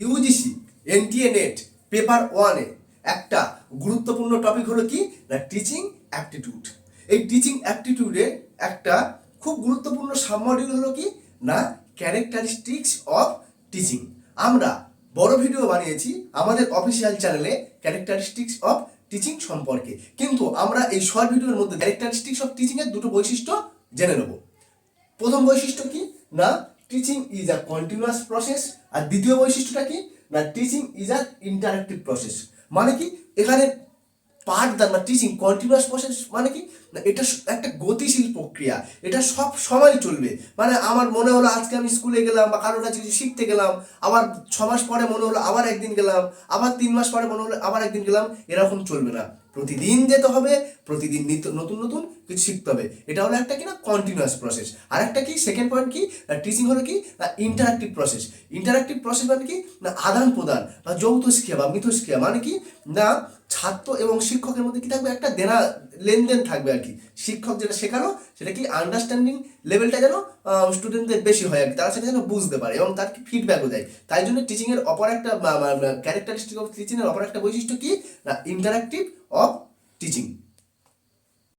UGC NTA net paper 1-এ একটা গুরুত্বপূর্ণ topic হলো কি না টিচিং অ্যাপটিটিউড। এই টিচিং অ্যাপটিটিউডের একটা খুব গুরুত্বপূর্ণ সাবমডিউল হলো কি না ক্যারেক্টারিস্টিক্স অফ টিচিং। আমরা বড় ভিডিও বানিয়েছি আমাদের অফিসিয়াল চ্যানেলে ক্যারেক্টারিস্টিক্স অফ টিচিং সম্পর্কে, কিন্তু আমরা এই শর্ট ভিডিওর মধ্যে ক্যারেক্টারিস্টিক্স অফ টিচিং এর দুটো বৈশিষ্ট্য জেনে নেব। প্রথম বৈশিষ্ট্য কি না teaching is a continuous process, আর দ্বিতীয় বৈশিষ্ট্যটা কি না teaching is a interactive process. মানে কি এখানে পাঠদান বা টিচিং কন্টিনিউয়াস প্রসেস মানে কি না এটা একটা গতিশীল প্রক্রিয়া, এটা সব সময় চলবে। মানে আমার মনে হলো আজকে আমি স্কুলে গেলাম বা কারোর কাছে কিছু শিখতে গেলাম, আবার 6 মাস পরে মনে হলো আবার একদিন গেলাম, আবার 3 মাস পরে মনে হলো আবার একদিন গেলাম, এরকম চলবে না। প্রতিদিন যেতে হবে, প্রতিদিন নতুন নতুন কিছু শিখতে হবে। এটা হলো একটা কি না কন্টিনিউয়াস প্রসেস। আর একটা কি সেকেন্ড পয়েন্ট কি না টিচিং হলো কি না ইন্টারাক্টিভ প্রসেস। ইন্টারাক্টিভ প্রসেস মানে কি না আদান প্রদান বা যৌথস্ক্রিয়া বা মিথস্ক্রিয়া। মানে কি না ছাত্র এবং শিক্ষকের মধ্যে কি থাকবে একটা লেনদেন থাকবে আর কি। শিক্ষক যেটা শেখানো সেটা কি আন্ডারস্ট্যান্ডিং লেভেলটা যেন স্টুডেন্টদের বেশি হয় আর কি, তারা সেটা যেন বুঝতে পারে এবং তার কি ফিডব্যাকও দেয়। তাই জন্য টিচিং এর অপর একটা ক্যারেক্টারিস্টিক অফ টিচিং এর অপর একটা বৈশিষ্ট্য কি না ইন্টারাক্টিভ অফ টিচিং।